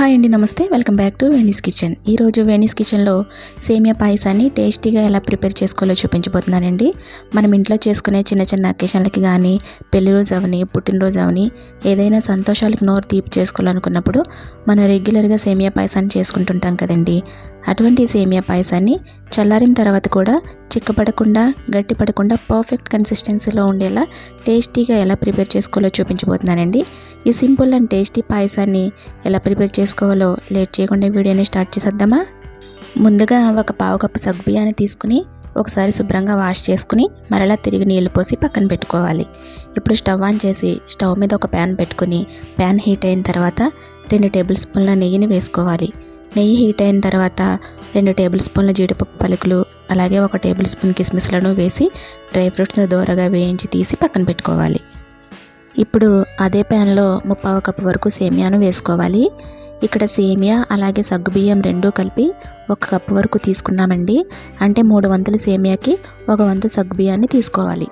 Hi అండి, నమస్తే. Welcome back to Veni's kitchen. ఈరోజు వేణీస్ కిచెన్లో సేమియా పాయసాన్ని టేస్టీగా ఎలా ప్రిపేర్ చేసుకోవాలో చూపించబోతున్నానండి. మనం ఇంట్లో చేసుకునే చిన్న చిన్న అకేషన్లకి కానీ, పెళ్లి రోజు అవని, పుట్టినరోజు అవని, ఏదైనా సంతోషాలకు నోరు తీపి చేసుకోవాలనుకున్నప్పుడు మనం రెగ్యులర్గా సేమియా పాయసాన్ని చేసుకుంటుంటాం కదండి. అటువంటి సేమియా పాయసాన్ని చల్లారిన తర్వాత కూడా చిక్కపడకుండా, గట్టిపడకుండా పర్ఫెక్ట్ కన్సిస్టెన్సీలో ఉండేలా టేస్టీగా ఎలా ప్రిపేర్ చేసుకోవాలో చూపించబోతున్నానండి. ఈ సింపుల్ అండ్ టేస్టీ పాయసాన్ని ఎలా ప్రిపేర్ చేసుకోవాలో లేట్ చేయకుండా వీడియోని స్టార్ట్ చేసేద్దామా. ముందుగా ఒక పావు కప్పు సగ్గుబియ్యాన్ని తీసుకుని ఒకసారి శుభ్రంగా వాష్ చేసుకుని మరలా తిరిగి నీళ్లు పోసి పక్కన పెట్టుకోవాలి. ఇప్పుడు స్టవ్ ఆన్ చేసి స్టవ్ మీద ఒక ప్యాన్ పెట్టుకుని ప్యాన్ హీట్ అయిన తర్వాత 2 టేబుల్ స్పూన్ల నెయ్యిని వేసుకోవాలి. నెయ్యి హీట్ అయిన తర్వాత 2 టేబుల్ స్పూన్ల జీడిపప్పు పలుకులు, అలాగే 1 టేబుల్ స్పూన్ కిస్మిస్లను వేసి డ్రై ఫ్రూట్స్ని దూరగా వేయించి తీసి పక్కన పెట్టుకోవాలి. ఇప్పుడు అదే ప్యాన్లో 1/4 కప్పు వరకు సేమియాను వేసుకోవాలి. ఇక్కడ సేమియా అలాగే సగ్గుబియ్యం రెండూ కలిపి 1 కప్పు వరకు తీసుకున్నామండి. అంటే 3 వంతుల సేమియాకి 1 వంతు సగ్గుబియ్యాన్ని తీసుకోవాలి.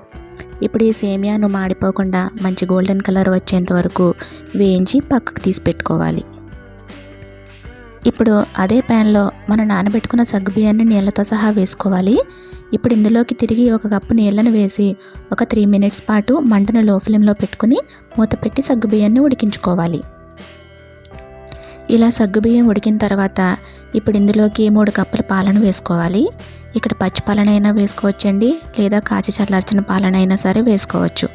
ఇప్పుడు ఈ సేమియాను మాడిపోకుండా మంచి గోల్డెన్ కలర్ వచ్చేంత వరకు వేయించి పక్కకు తీసి పెట్టుకోవాలి. ఇప్పుడు అదే ప్యాన్లో మనం నానబెట్టుకున్న సగ్గుబియ్యాన్ని నీళ్ళతో సహా వేసుకోవాలి. ఇప్పుడు ఇందులోకి తిరిగి 1 కప్పు నీళ్ళను వేసి ఒక 3 మినిట్స్ పాటు మంటను లో ఫ్లేమ్లో పెట్టుకుని మూత పెట్టి సగ్గుబియ్యాన్ని ఉడికించుకోవాలి. ఇలా సగ్గుబియ్యం ఉడికిన తర్వాత ఇప్పుడు ఇందులోకి 3 కప్పుల పాలను వేసుకోవాలి. ఇక్కడ పచ్చి పాలనైనా వేసుకోవచ్చండి, లేదా కాచి చల్లార్చిన పాలనైనా సరే వేసుకోవచ్చు.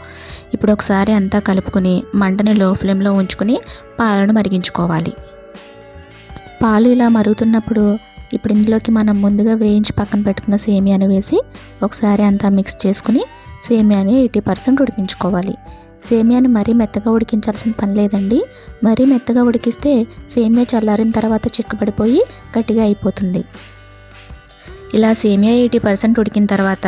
ఇప్పుడు ఒకసారి అంతా కలుపుకుని మంటని లో ఫ్లేమ్లో ఉంచుకుని పాలను మరిగించుకోవాలి. పాలు ఇలా మరుగుతున్నప్పుడు ఇప్పుడు ఇందులోకి మనం ముందుగా వేయించి పక్కన పెట్టుకున్న సేమియాను వేసి ఒకసారి అంతా మిక్స్ చేసుకుని సేమియాని 80% ఉడికించుకోవాలి. సేమియాని మరీ మెత్తగా ఉడికించాల్సిన పని లేదండి. మరీ మెత్తగా ఉడికిస్తే సేమియా చల్లారిన తర్వాత చిక్కబడిపోయి గట్టిగా అయిపోతుంది. ఇలా సేమియా 80% ఉడికిన తర్వాత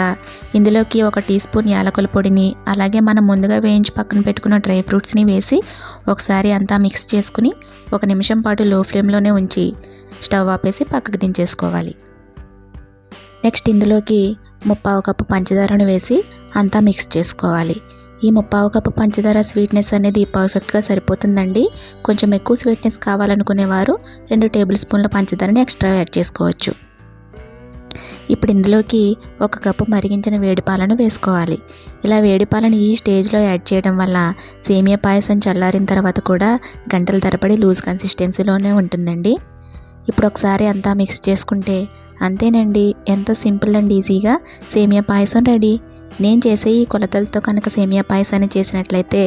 ఇందులోకి 1 టీ స్పూన్ యాలకుల పొడిని, అలాగే మనం ముందుగా వేయించి పక్కన పెట్టుకున్న డ్రై ఫ్రూట్స్ని వేసి ఒకసారి అంతా మిక్స్ చేసుకుని 1 నిమిషం పాటు లో ఫ్లేమ్లోనే ఉంచి స్టవ్ ఆపేసి పక్కకు దించేసుకోవాలి. నెక్స్ట్ ఇందులోకి 1/4 కప్పు పంచదారను వేసి అంతా మిక్స్ చేసుకోవాలి. ఈ 1/4 కప్పు పంచదార స్వీట్నెస్ అనేది పర్ఫెక్ట్గా సరిపోతుందండి. కొంచెం ఎక్కువ స్వీట్నెస్ కావాలనుకునేవారు 2 టేబుల్ స్పూన్ల పంచదారని ఎక్స్ట్రా యాడ్ చేసుకోవచ్చు. ఇప్పుడు ఇందులోకి 1 కప్పు మరిగించిన వేడిపాలను వేసుకోవాలి. ఇలా వేడిపాలను ఈ స్టేజ్లో యాడ్ చేయడం వల్ల సేమియా పాయసం చల్లారిన తర్వాత కూడా గంటల తరబడి లూజ్ కన్సిస్టెన్సీలోనే ఉంటుందండి. ఇప్పుడు ఒకసారి అంతా మిక్స్ చేసుకుంటే అంతేనండి, ఎంతో సింపుల్ అండ్ ఈజీగా సేమియా పాయసం రెడీ. నేను చేసే ఈ కొలతలతో కనుక సేమియా పాయసాన్ని చేసినట్లయితే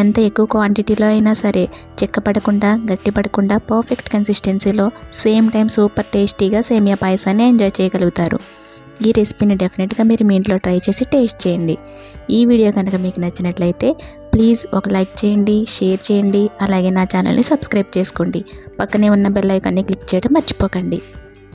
ఎంత ఎక్కువ క్వాంటిటీలో అయినా సరే చిక్కపడకుండా, గట్టిపడకుండా పర్ఫెక్ట్ కన్సిస్టెన్సీలో సేమ్ టైం సూపర్ టేస్టీగా సేమియా పాయసాన్ని ఎంజాయ్ చేయగలుగుతారు. ఈ రెసిపీని డెఫినెట్గా మీరు మీ ఇంట్లో ట్రై చేసి టేస్ట్ చేయండి. ఈ వీడియో కనుక మీకు నచ్చినట్లయితే ప్లీజ్ ఒక లైక్ చేయండి, షేర్ చేయండి, అలాగే నా ఛానల్ని సబ్స్క్రైబ్ చేసుకోండి. పక్కనే ఉన్న బెల్ ఐకాన్ని క్లిక్ చేయడం మర్చిపోకండి.